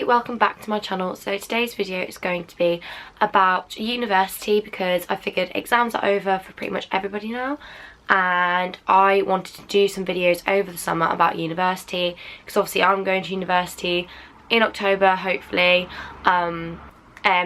Hi, welcome back to my channel. So today's video is going to be about university because I figured exams are over for pretty much everybody now, and I wanted to do some videos over the summer about university because obviously I'm going to university in October, hopefully.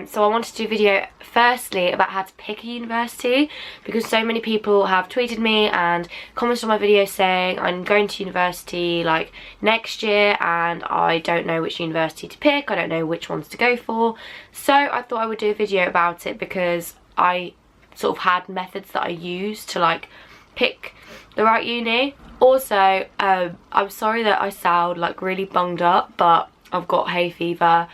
So I wanted to do a video firstly about how to pick a university because so many people have tweeted me and commented on my video saying I'm going to university like next year and I don't know which university to pick, I don't know which ones to go for. So I thought I would do a video about it because I sort of had methods that I used to like pick the right uni. Also, I'm sorry that I sound like really bunged up, but I've got hay fever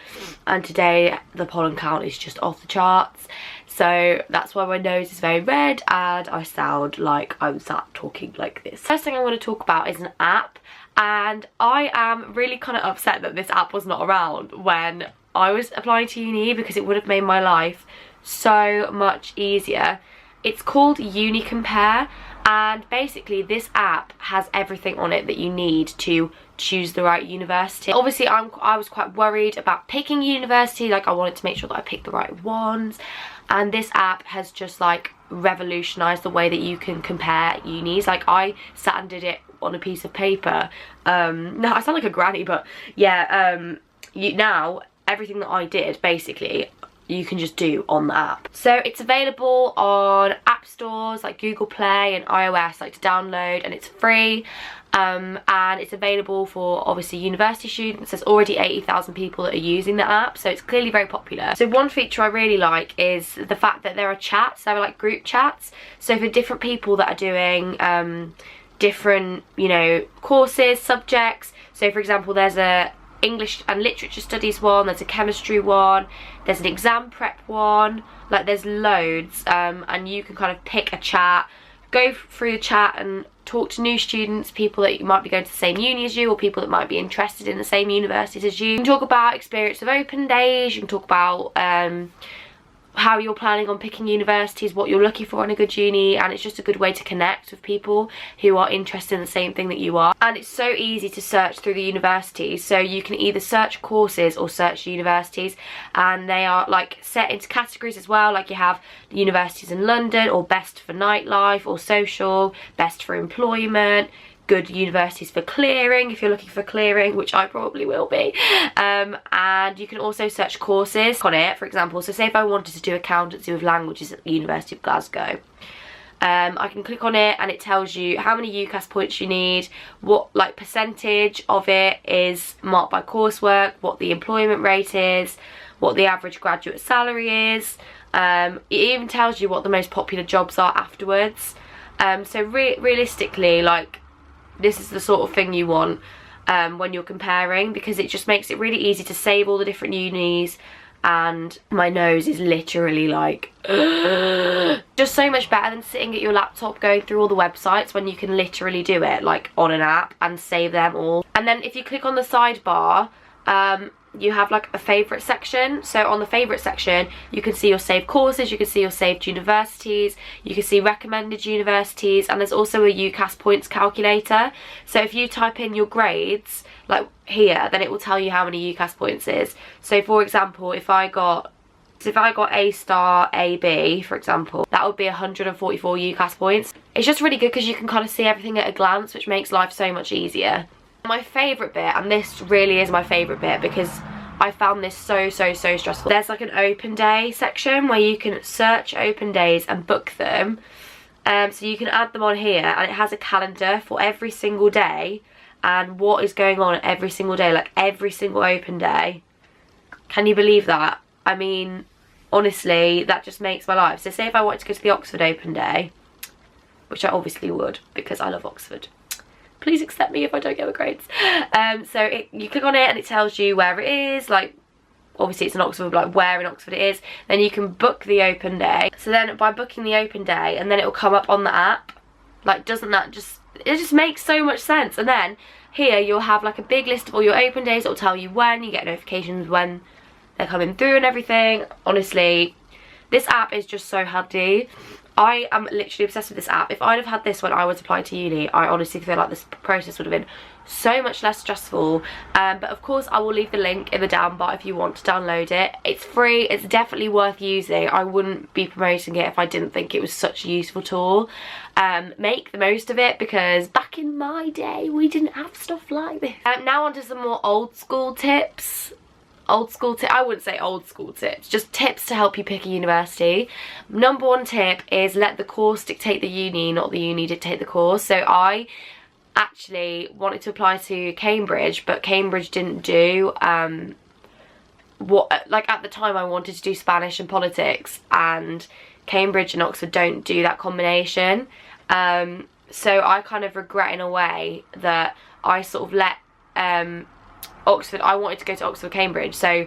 and today the pollen count is just off the charts, so that's why my nose is very red and I sound like I'm sat talking like this. First thing I want to talk about is an app, and I am really kind of upset that this app was not around when I was applying to uni because it would have made my life so much easier. It's called Uni Compare, and basically this app has everything on it that you need to choose the right university. Obviously I was quite worried about picking university, like I wanted to make sure that I picked the right ones, and this app has just like revolutionized the way that you can compare unis. Like I sat and did it on a piece of paper. No, I sound like a granny, but yeah, now everything that I did basically you can just do on the app. So it's available on app stores like Google Play and iOS, like to download, and it's free. And it's available for obviously university students. There's already 80,000 people that are using the app, so it's clearly very popular. So one feature I really like is the fact that there are chats. There are like group chats, so for different people that are doing different, you know, courses, subjects. So for example, there's a English and literature studies one, there's a chemistry one, there's an exam prep one, like there's loads, and you can kind of pick a chat, go through the chat and talk to new students, people that you might be going to the same uni as you, or people that might be interested in the same universities as you. You can talk about experience of open days, you can talk about how you're planning on picking universities, what you're looking for in a good uni, and it's just a good way to connect with people who are interested in the same thing that you are. And it's so easy to search through the universities, so you can either search courses or search universities, and they are like set into categories as well. Like you have the universities in London, or best for nightlife or social, best for employment, good universities for clearing if you're looking for clearing, which I probably will be, and you can also search courses on it. For example, so say if I wanted to do accountancy with languages at the University of Glasgow, I can click on it and it tells you how many UCAS points you need, what like percentage of it is marked by coursework, what the employment rate is, what the average graduate salary is. It even tells you what the most popular jobs are afterwards. So realistically, like, this is the sort of thing you want when you're comparing, because it just makes it really easy to save all the different unis. And my nose is literally like just so much better than sitting at your laptop going through all the websites, when you can literally do it like on an app and save them all. And then if you click on the sidebar, you have like a favourite section. So on the favourite section you can see your saved courses, you can see your saved universities, you can see recommended universities, and there's also a UCAS points calculator. So if you type in your grades like here, then it will tell you how many UCAS points is. So for example, if I got A star AB, for example, that would be 144 UCAS points. It's just really good because you can kind of see everything at a glance, which makes life so much easier. My favourite bit, and this really is my favourite bit because I found this so stressful, there's like an open day section where you can search open days and book them. So you can add them on here, and it has a calendar for every single day and what is going on every single day, like every single open day. Can you believe that? I mean, honestly, that just makes my life. So say if I wanted to go to the Oxford open day, which I obviously would because I love Oxford. Please accept me if I don't get the grades. So you click on it and it tells you where it is, like obviously it's in Oxford, but like where in Oxford it is. Then you can book the open day. So then by booking the open day, and then it will come up on the app. Like, doesn't that just, it just makes so much sense. And then here you'll have like a big list of all your open days. It'll tell you when, you get notifications when they're coming through and everything. Honestly, this app is just so handy. I am literally obsessed with this app. If I'd have had this when I was applying to uni, I honestly feel like this process would have been so much less stressful. But of course I will leave the link in the down bar if you want to download it. It's free, it's definitely worth using. I wouldn't be promoting it if I didn't think it was such a useful tool. Make the most of it, because back in my day we didn't have stuff like this. Now on to some more old school tips. I wouldn't say old school tips, just tips to help you pick a university. Number one tip is let the course dictate the uni, not the uni dictate the course. So I actually wanted to apply to Cambridge, but Cambridge didn't do like at the time I wanted to do Spanish and politics, and Cambridge and Oxford don't do that combination. So I kind of regret in a way that I sort of let Oxford, I wanted to go to Oxford, Cambridge, so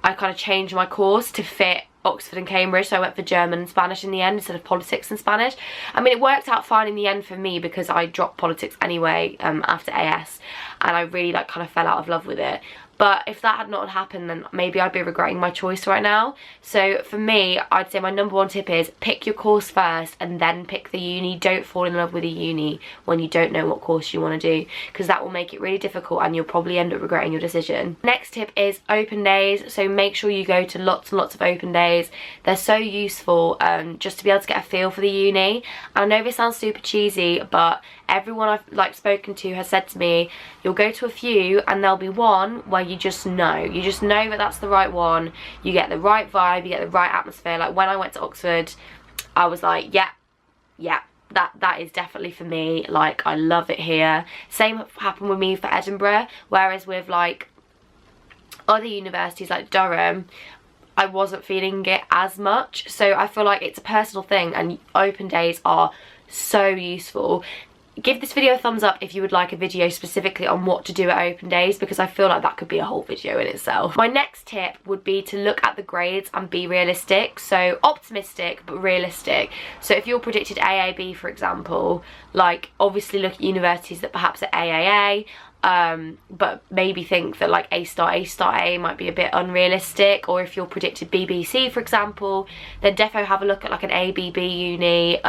I kind of changed my course to fit Oxford and Cambridge, so I went for German and Spanish in the end instead of politics and Spanish. I mean, it worked out fine in the end for me because I dropped politics anyway after AS, and I really like kind of fell out of love with it. But if that had not happened, then maybe I'd be regretting my choice right now. So for me, I'd say my number one tip is pick your course first and then pick the uni. Don't fall in love with a uni when you don't know what course you want to do, because that will make it really difficult and you'll probably end up regretting your decision. Next tip is open days. So make sure you go to lots and lots of open days. They're so useful just to be able to get a feel for the uni. And I know this sounds super cheesy, but everyone I've like spoken to has said to me, you'll go to a few and there'll be one where you just know that that's the right one. You get the right vibe, you get the right atmosphere. Like when I went to Oxford, I was like, yeah, that is definitely for me. Like, I love it here. Same happened with me for Edinburgh, whereas with like other universities like Durham, I wasn't feeling it as much. So I feel like it's a personal thing, and open days are so useful. Give this video a thumbs up if you would like a video specifically on what to do at open days, because I feel like that could be a whole video in itself. My next tip would be to look at the grades and be realistic. So optimistic but realistic. So if you're predicted AAB, for example, like obviously look at universities that perhaps are AAA, but maybe think that like A star A might be a bit unrealistic. Or if you're predicted BBC, for example, then defo have a look at like an ABB uni,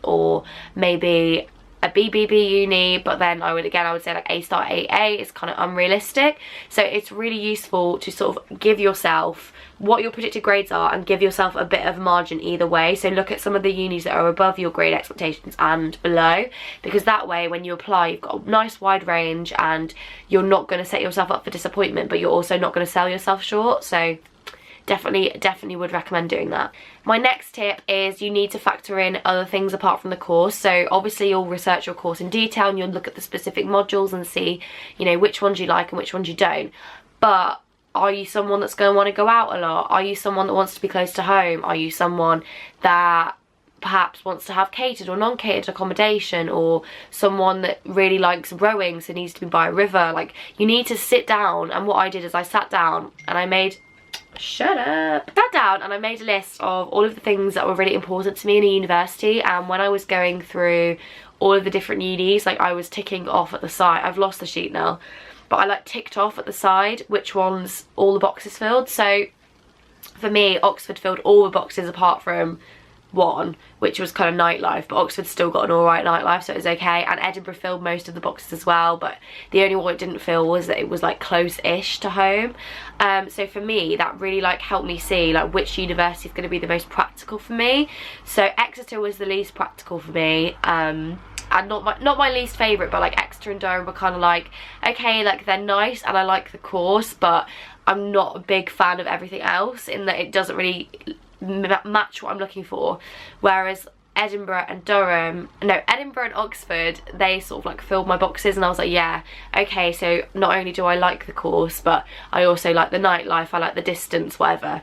or maybe a BBB uni, but then I would say like A star AA is kind of unrealistic. So it's really useful to sort of give yourself what your predicted grades are and give yourself a bit of margin either way. So look at some of the unis that are above your grade expectations and below, because that way when you apply you've got a nice wide range and you're not going to set yourself up for disappointment, but you're also not going to sell yourself short. So definitely would recommend doing that. My next tip is you need to factor in other things apart from the course. So obviously you'll research your course in detail and you'll look at the specific modules and see, you know, which ones you like and which ones you don't. But are you someone that's going to want to go out a lot? Are you someone that wants to be close to home? Are you someone that perhaps wants to have catered or non-catered accommodation, or someone that really likes rowing so needs to be by a river? Like, you need to sit down, and what I did is I sat down and I made sat down and I made a list of all of the things that were really important to me in a university. And when I was going through all of the different unis, like I was ticking off at the side, I've lost the sheet now, but I like ticked off at the side which ones all the boxes filled. So for me, Oxford filled all the boxes apart from one, which was kind of nightlife, but Oxford's still got an alright nightlife, so it was okay. And Edinburgh filled most of the boxes as well, but the only one it didn't fill was that it was like close-ish to home. So for me, that really like helped me see like which university is going to be the most practical for me. So Exeter was the least practical for me, and not my least favourite, but like Exeter and Durham were kind of like, okay, like they're nice and I like the course, but I'm not a big fan of everything else, in that it doesn't really match what I'm looking for. Whereas Edinburgh and Oxford, they sort of like filled my boxes, and I was like, yeah, okay, so not only do I like the course, but I also like the nightlife, I like the distance, whatever.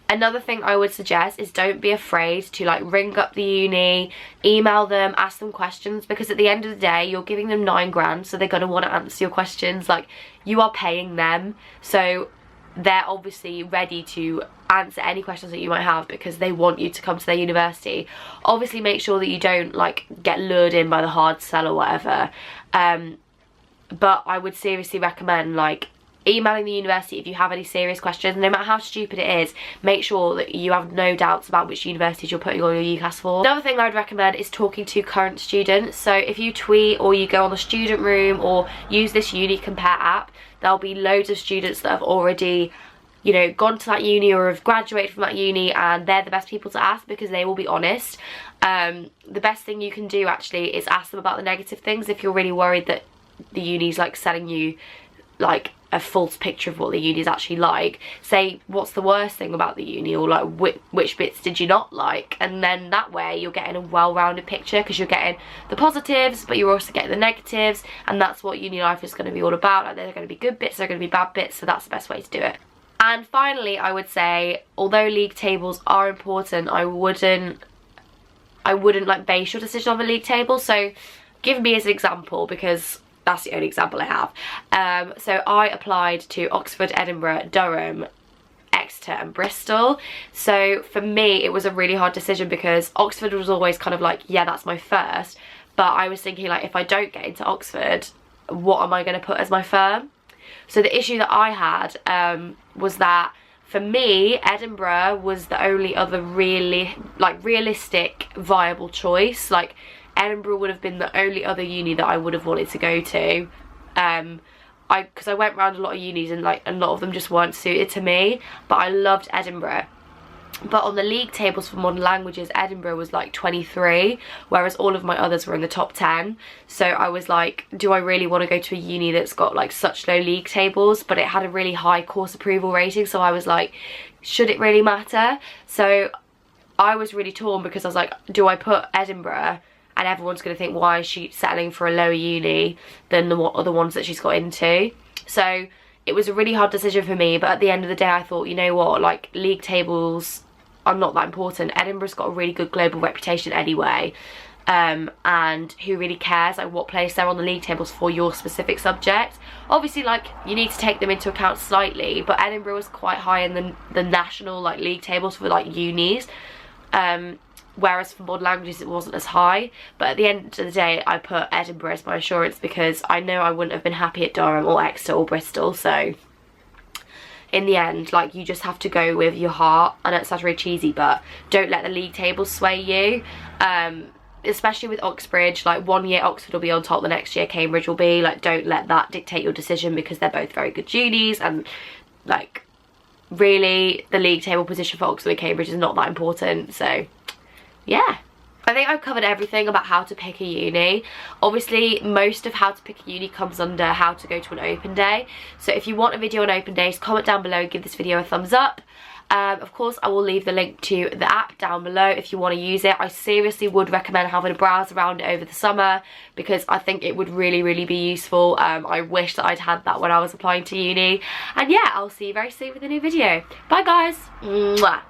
Another thing I would suggest is don't be afraid to like ring up the uni, email them, ask them questions, because at the end of the day you're giving them 9 grand, so they're going to want to answer your questions. Like, you are paying them, so they're obviously ready to answer any questions that you might have because they want you to come to their university. Obviously make sure that you don't like get lured in by the hard sell or whatever, but I would seriously recommend like emailing the university if you have any serious questions. No matter how stupid it is, make sure that you have no doubts about which universities you're putting all your UCAS for. Another thing I would recommend is talking to current students. So if you tweet or you go on the student room or use this Uni Compare app, there'll be loads of students that have already, you know, gone to that uni or have graduated from that uni, and they're the best people to ask because they will be honest. The best thing you can do actually is ask them about the negative things if you're really worried that the uni's like selling you like a false picture of what the uni is actually like. Say, what's the worst thing about the uni, or like which bits did you not like, and then that way you're getting a well-rounded picture because you're getting the positives but you're also getting the negatives, and that's what uni life is going to be all about. Like, there's going to be good bits, there are going to be bad bits, so that's the best way to do it. And finally, I would say, although league tables are important, I wouldn't like base your decision on the league table. So give me as an example, because that's the only example I have. So I applied to Oxford, Edinburgh, Durham, Exeter and Bristol. So for me it was a really hard decision because Oxford was always kind of like, yeah, that's my first, but I was thinking like, if I don't get into Oxford, what am I going to put as my firm? So the issue that I had was that for me Edinburgh was the only other realistic viable choice. Like, Edinburgh would have been the only other uni that I would have wanted to go to, because I went around a lot of unis and like a lot of them just weren't suited to me, but I loved Edinburgh. But on the league tables for modern languages, Edinburgh was like 23, whereas all of my others were in the top 10. So I was like, do I really want to go to a uni that's got like such low league tables, but it had a really high course approval rating? So I was like, should it really matter? So I was really torn, because I was like, do I put Edinburgh and everyone's going to think, why is she settling for a lower uni than the other ones that she's got into? So it was a really hard decision for me, but at the end of the day I thought, you know what, like, league tables are not that important. Edinburgh's got a really good global reputation anyway, and who really cares like what place they're on the league tables for your specific subject? Obviously, like, you need to take them into account slightly, but Edinburgh was quite high in the national like league tables for like unis, whereas for modern languages it wasn't as high. But at the end of the day I put Edinburgh as my assurance, because I know I wouldn't have been happy at Durham or Exeter or Bristol. So in the end, like, you just have to go with your heart. I know it sounds really cheesy, but don't let the league tables sway you, especially with Oxbridge. Like, one year Oxford will be on top, the next year Cambridge will be. Like, don't let that dictate your decision, because they're both very good unis, and like, really the league table position for Oxford and Cambridge is not that important. So yeah, I think I've covered everything about how to pick a uni. Obviously, most of how to pick a uni comes under how to go to an open day. So if you want a video on open days, comment down below and give this video a thumbs up. Of course, I will leave the link to the app down below if you want to use it. I seriously would recommend having a browse around it over the summer, because I think it would really be useful. I wish that I'd had that when I was applying to uni. And yeah, I'll see you very soon with a new video. Bye guys. Mwah.